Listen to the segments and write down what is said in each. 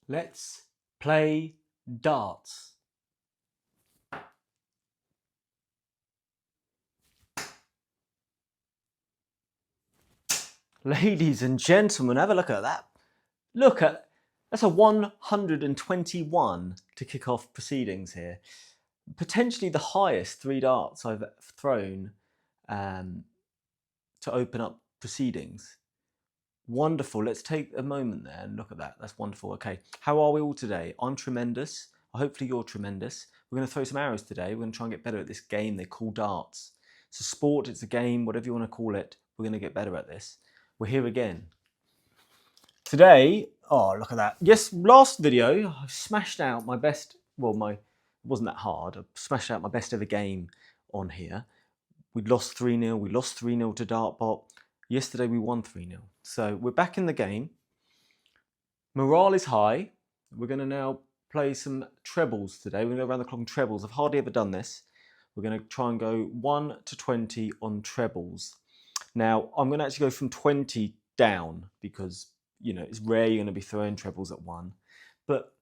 Let's play darts. Ladies and gentlemen, have a look at that. That's a 121 to kick off proceedings here. Potentially the highest 3 darts I've thrown to open up proceedings. Wonderful. Let's take a moment there and look at that. That's wonderful. Okay, how are we all today? I'm tremendous. Hopefully you're tremendous. We're going to throw some arrows today. We're going to try and get better at this game they call darts. It's a sport, it's a game, whatever you want to call it. We're going to get better at this. We're here again. Today, oh, look at that. Yes, last video, I smashed out my best, it wasn't that hard. I smashed out my best ever game on here. We'd lost 3-0. We lost 3-0 to Dartbot. Yesterday we won 3-0. So we're back in the game. Morale is high. We're going to now play some trebles today. We're going to go around the clock in trebles. I've hardly ever done this. We're going to try and go 1 to 20 on trebles. Now, I'm going to actually go from 20 down because, you know, it's rare you're going to be throwing trebles at 1. But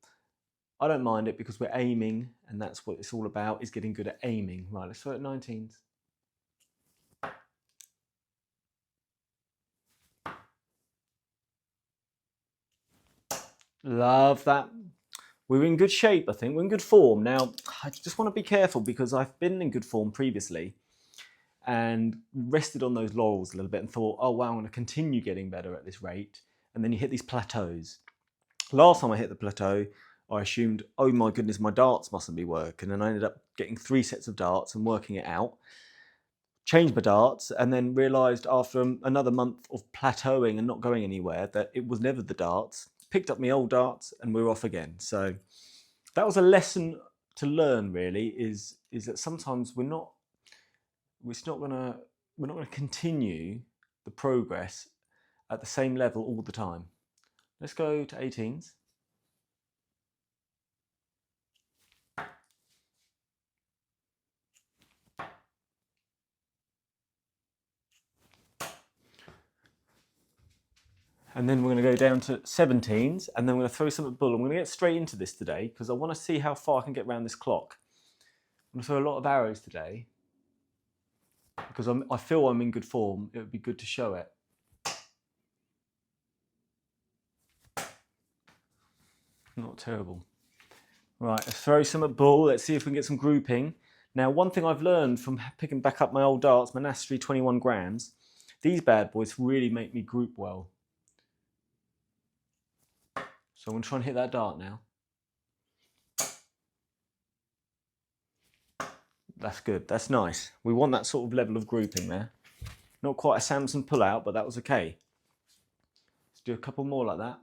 I don't mind it because we're aiming, and that's what it's all about, is getting good at aiming. Right, let's throw it at 19s. Love that. We're in good shape, I think. We're in good form. Now, I just want to be careful because I've been in good form previously and rested on those laurels a little bit and thought, oh, wow, I'm going to continue getting better at this rate. And then you hit these plateaus. Last time I hit the plateau, I assumed, oh my goodness, my darts mustn't be working. And I ended up getting 3 sets of darts and working it out. Changed my darts and then realised after another month of plateauing and not going anywhere that it was never the darts. Picked up my old darts and we're off again. So that was a lesson to learn, really, is that sometimes we're not gonna continue the progress at the same level all the time. Let's go to 18s. And then we're going to go down to 17s, and then we're going to throw some at bull. I'm going to get straight into this today because I want to see how far I can get around this clock. I'm going to throw a lot of arrows today because I feel I'm in good form. It would be good to show it. Not terrible. Right, let's throw some at bull. Let's see if we can get some grouping. Now, one thing I've learned from picking back up my old darts, my Nastri 21 grams, these bad boys really make me group well. So I'm going to try and hit that dart now. That's good. That's nice. We want that sort of level of grouping there. Not quite a Samson pull-out, but that was okay. Let's do a couple more like that.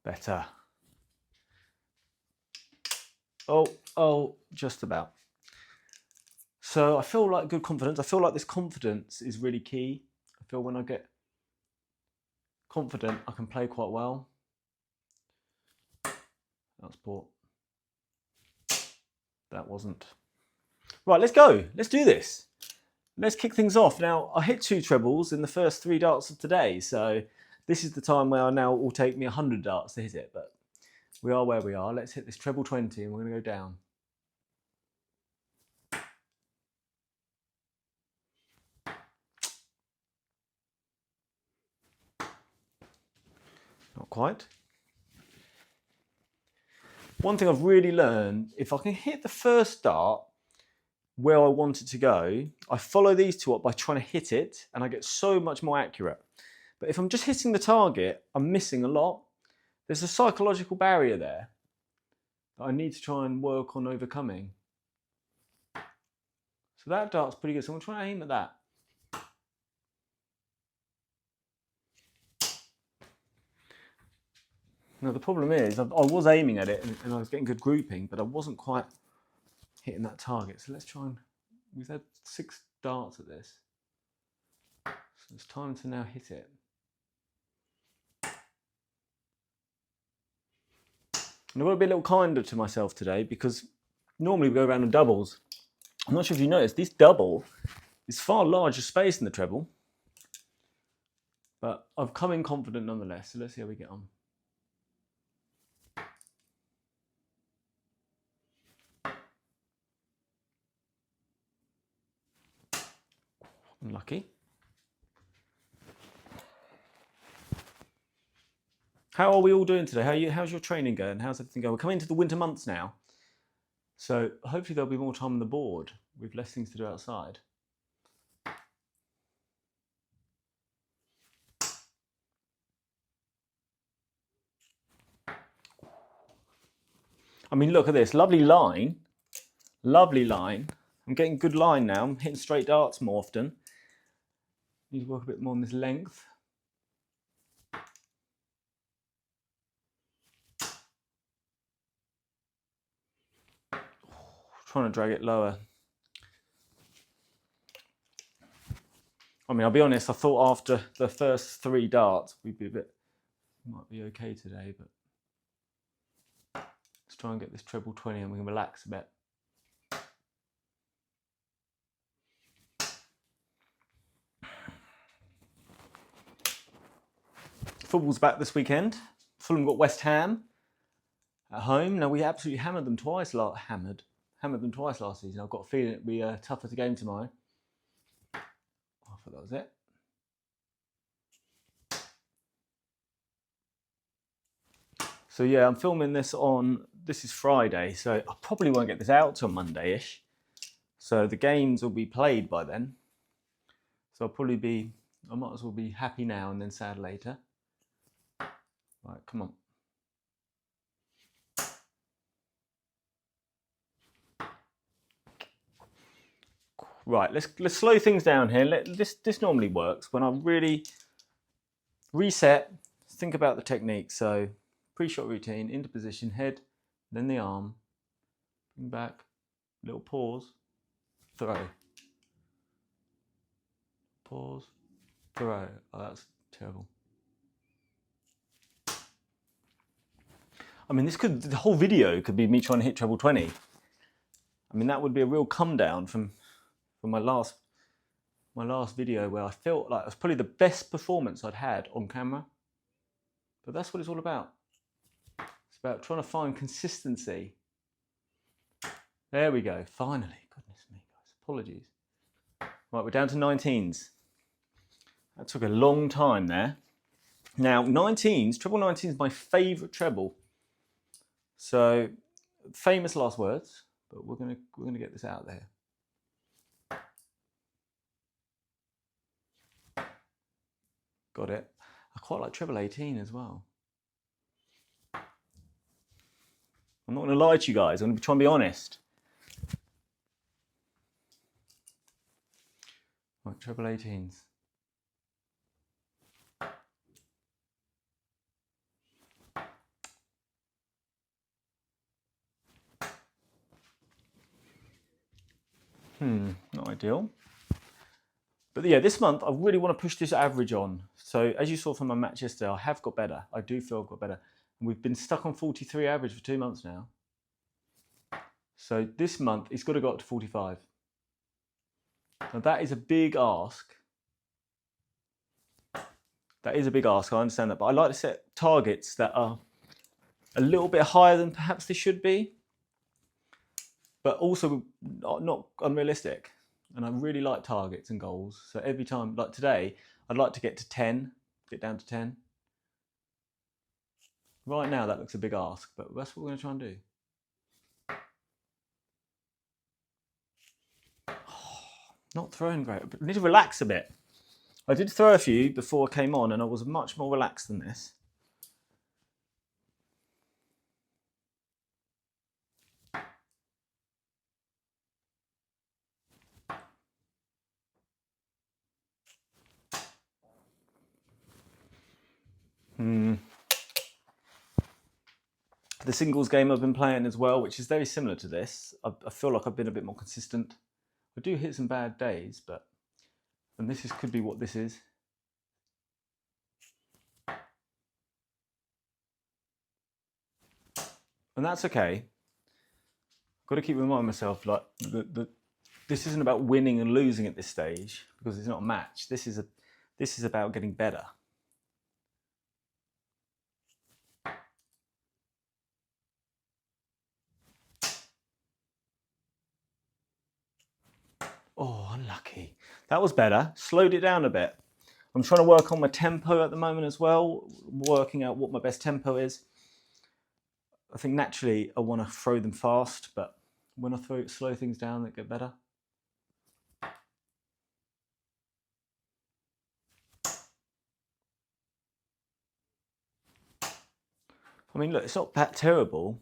Better. Oh, just about. So I feel like good confidence. I feel like this confidence is really key. I feel when I get confident, I can play quite well. That's poor. That wasn't. Right, let's go. Let's do this. Let's kick things off. Now, I hit 2 trebles in the first 3 darts of today, so this is the time where now it will take me 100 darts to hit it, but we are where we are. Let's hit this treble 20 and we're going to go down. Not quite. One thing I've really learned, if I can hit the first dart where I want it to go, I follow these 2 up by trying to hit it and I get so much more accurate. But if I'm just hitting the target, I'm missing a lot. There's a psychological barrier there that I need to try and work on overcoming. So that dart's pretty good, so I'm going to try and aim at that. Now the problem is, I was aiming at it and I was getting good grouping, but I wasn't quite hitting that target. So let's try and, we've had 6 darts at this. So it's time to now hit it. And I've got to be a little kinder to myself today because normally we go around in doubles. I'm not sure if you noticed, this double It's far larger space than the treble, but I've come in confident nonetheless. So let's see how we get on. Unlucky. How are we all doing today? How's your training going? How's everything going? We're coming into the winter months now, so hopefully there'll be more time on the board with less things to do outside. I mean, look at this, lovely line, lovely line. I'm getting good line now. I'm hitting straight darts more often. Need to work a bit more on this length. Trying to drag it lower. I mean, I'll be honest, I thought after the first 3 darts, might be okay today, but let's try and get this treble 20 and we can relax a bit. Football's back this weekend. Fulham got West Ham at home. Now, we absolutely hammered them twice last season. I've got a feeling it'll be a tougher game tomorrow. I thought that was it. So yeah, I'm filming this this is Friday, so I probably won't get this out till Monday-ish. So the games will be played by then. So I might as well be happy now and then sad later. Right, come on. Right, let's slow things down here. This normally works when I really reset, think about the technique. So pre-shot routine, into position, head, then the arm, bring back, little pause, throw. Pause, throw. Oh, that's terrible. I mean, the whole video could be me trying to hit treble 20. I mean, that would be a real come down from my last video where I felt like it was probably the best performance I'd had on camera. But that's what it's all about. It's about trying to find consistency. There we go, finally. Goodness me, guys, apologies. Right, we're down to 19s. That took a long time there. Now, 19s, treble 19 is my favourite treble. So, famous last words, but we're gonna get this out there. Got it. I quite like treble 18 as well. I'm not going to lie to you guys. I'm going to try and be honest. Right, treble 18s. Not ideal. But yeah, this month I really want to push this average on. So as you saw from my match yesterday, I have got better. I do feel I've got better. And we've been stuck on 43 average for 2 months now. So this month it's got to go up to 45. Now that is a big ask. That is a big ask, I understand that. But I like to set targets that are a little bit higher than perhaps they should be, but also not unrealistic. And I really like targets and goals. So every time, like today, I'd like to get to 10, get down to 10. Right now, that looks a big ask, but that's what we're going to try and do. Not throwing great. I need to relax a bit. I did throw a few before I came on, and I was much more relaxed than this. The singles game I've been playing as well, which is very similar to this. I feel like I've been a bit more consistent. I do hit some bad days, and this could be what this is. And that's okay. I've got to keep reminding myself, like, this isn't about winning and losing at this stage, because it's not a match. This is about getting better. Oh, unlucky. That was better. Slowed it down a bit. I'm trying to work on my tempo at the moment as well, working out what my best tempo is. I think naturally I want to throw them fast, but when I slow things down, they get better. I mean, look, it's not that terrible.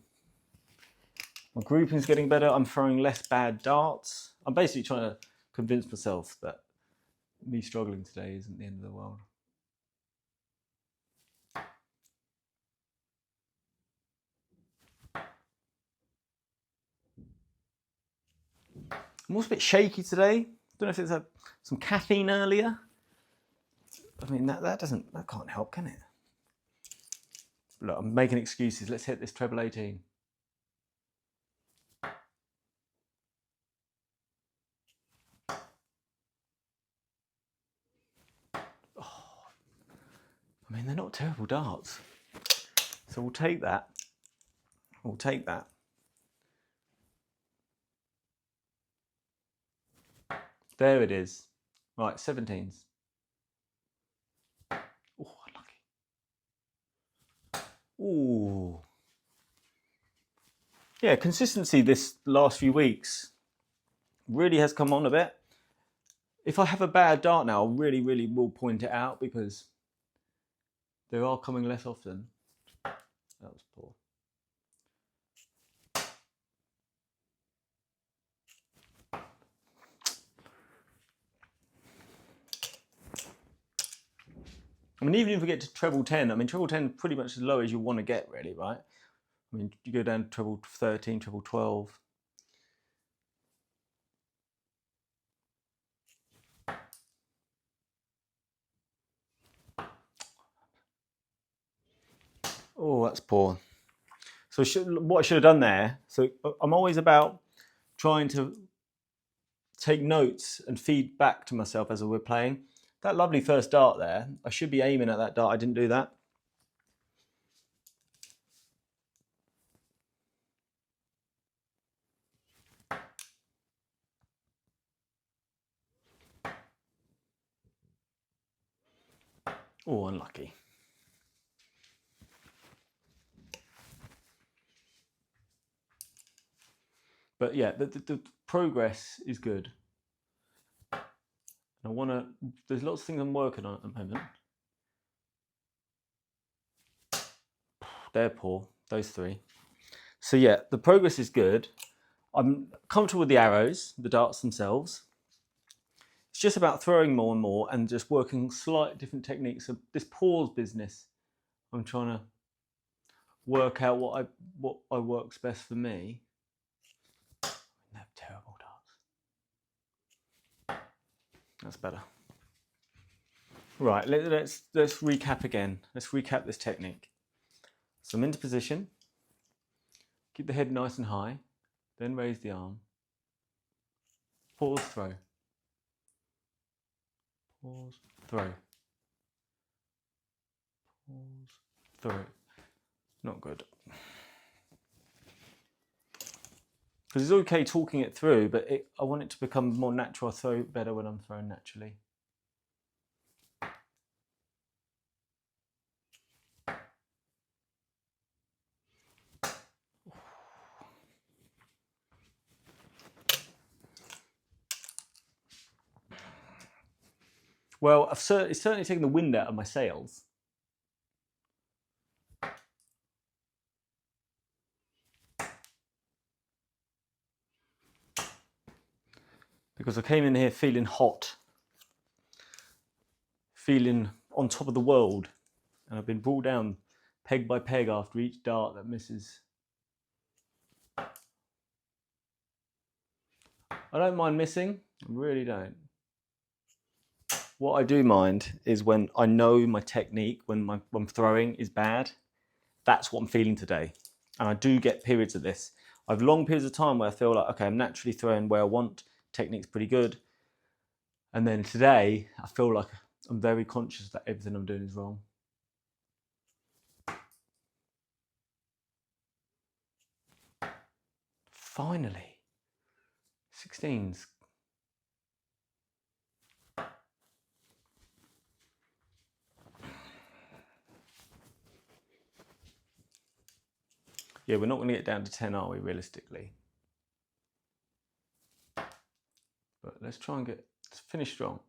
My grouping's getting better. I'm throwing less bad darts. I'm basically trying to convince myself that me struggling today isn't the end of the world. I'm also a bit shaky today. Don't know if it's some caffeine earlier. I mean, that can't help, can it? Look, I'm making excuses. Let's hit this treble 18. I mean, they're not terrible darts. So we'll take that. We'll take that. There it is. Right, 17s. Oh, unlucky. Ooh. Yeah, consistency this last few weeks really has come on a bit. If I have a bad dart now, I really will point it out, because they are coming less often. That was poor. I mean, even if we get to treble 10, I mean, treble 10 pretty much as low as you want to get, really, right? I mean, you go down to treble 13, treble 12. Oh, that's poor. So what I should have done there, so I'm always about trying to take notes and feed back to myself as we're playing. That lovely first dart there, I should be aiming at that dart. I didn't do that. Oh, unlucky. But yeah, the progress is good. I want to, there's lots of things I'm working on at the moment. They're poor, those three. So yeah, the progress is good. I'm comfortable with the arrows, the darts themselves. It's just about throwing more and more and just working slightly different techniques. So this pause business, I'm trying to work out what works best for me. They're terrible darts. That's better. Right, let's recap again. Let's recap this technique. So I'm into position. Keep the head nice and high. Then raise the arm. Pause, throw. Pause, throw. Pause, throw. Not good. Because it's okay talking it through, but I want it to become more natural. I throw better when I'm throwing naturally. Well, it's certainly taken the wind out of my sails. Because I came in here feeling hot, feeling on top of the world, and I've been brought down peg by peg after each dart that misses. I don't mind missing, I really don't. What I do mind is when I know my technique, when I'm throwing is bad. That's what I'm feeling today. And I do get periods of this. I have long periods of time where I feel like, okay, I'm naturally throwing where I want, technique's pretty good. And then today, I feel like I'm very conscious that everything I'm doing is wrong. Finally, 16s. Yeah, we're not going to get down to 10, are we, realistically? But let's try and let's finish strong.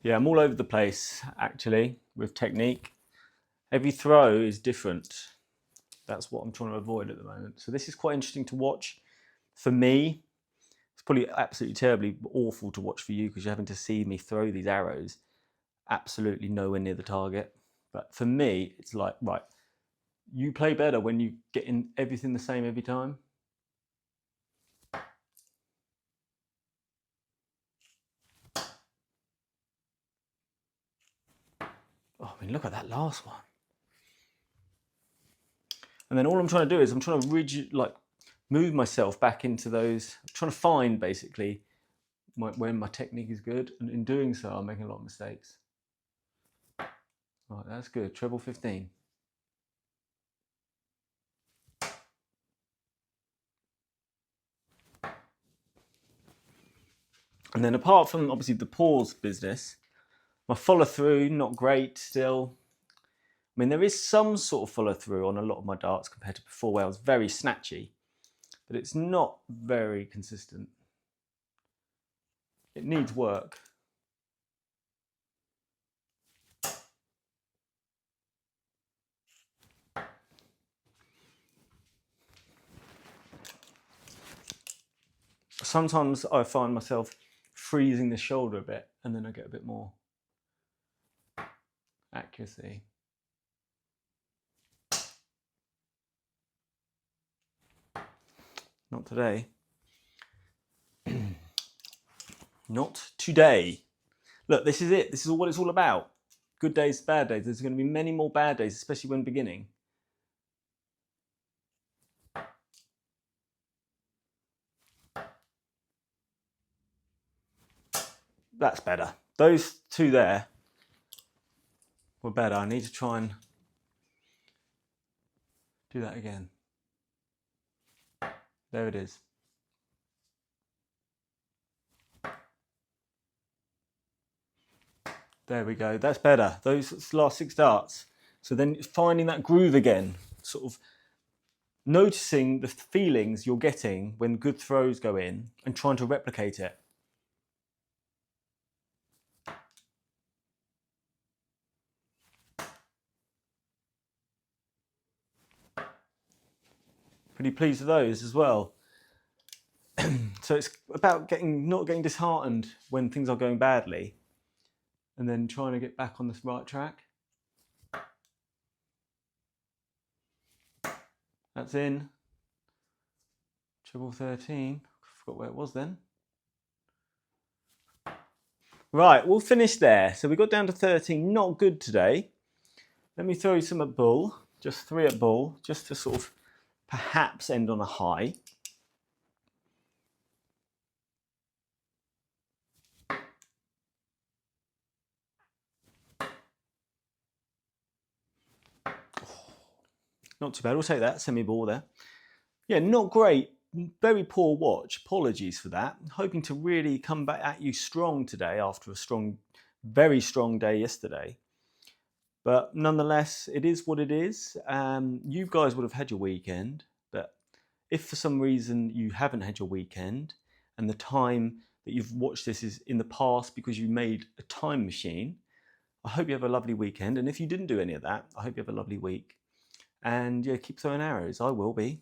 Yeah, I'm all over the place, actually, with technique. Every throw is different. That's what I'm trying to avoid at the moment. So this is quite interesting to watch. For me, it's probably absolutely terribly awful to watch for you because you're having to see me throw these arrows absolutely nowhere near the target. But for me, it's like, right, you play better when you get in everything the same every time. Oh, I mean, look at that last one. And then all I'm trying to do is I'm trying to move myself back into those, I'm trying to find basically when my technique is good. And in doing so, I'm making a lot of mistakes. Right, that's good. Treble 15. And then apart from obviously the pause business, my follow through, not great still. I mean, there is some sort of follow through on a lot of my darts compared to before where I was very snatchy, but it's not very consistent. It needs work. Sometimes I find myself freezing the shoulder a bit and then I get a bit more accuracy. Not today. Not today. Look, this is it. This is what it's all about. Good days, bad days. There's going to be many more bad days, especially when beginning. That's better. Those two there were better. I need to try and do that again. There it is. There we go. That's better. Those last 6 darts. So then finding that groove again, sort of noticing the feelings you're getting when good throws go in and trying to replicate it. Pretty pleased with those as well. So it's about not getting disheartened when things are going badly and then trying to get back on this right track. That's in. Treble 13. I forgot where it was then. Right, we'll finish there. So we got down to 13. Not good today. Let me throw you some at bull. Just 3 at bull, just to sort of perhaps end on a high. Not too bad. We'll take that semi-ball there. Yeah, not great. Very poor watch. Apologies for that. Hoping to really come back at you strong today after a very strong day yesterday. But nonetheless, it is what it is. You guys would have had your weekend, but if for some reason you haven't had your weekend and the time that you've watched this is in the past because you made a time machine, I hope you have a lovely weekend. And if you didn't do any of that, I hope you have a lovely week. And yeah, keep throwing arrows. I will be.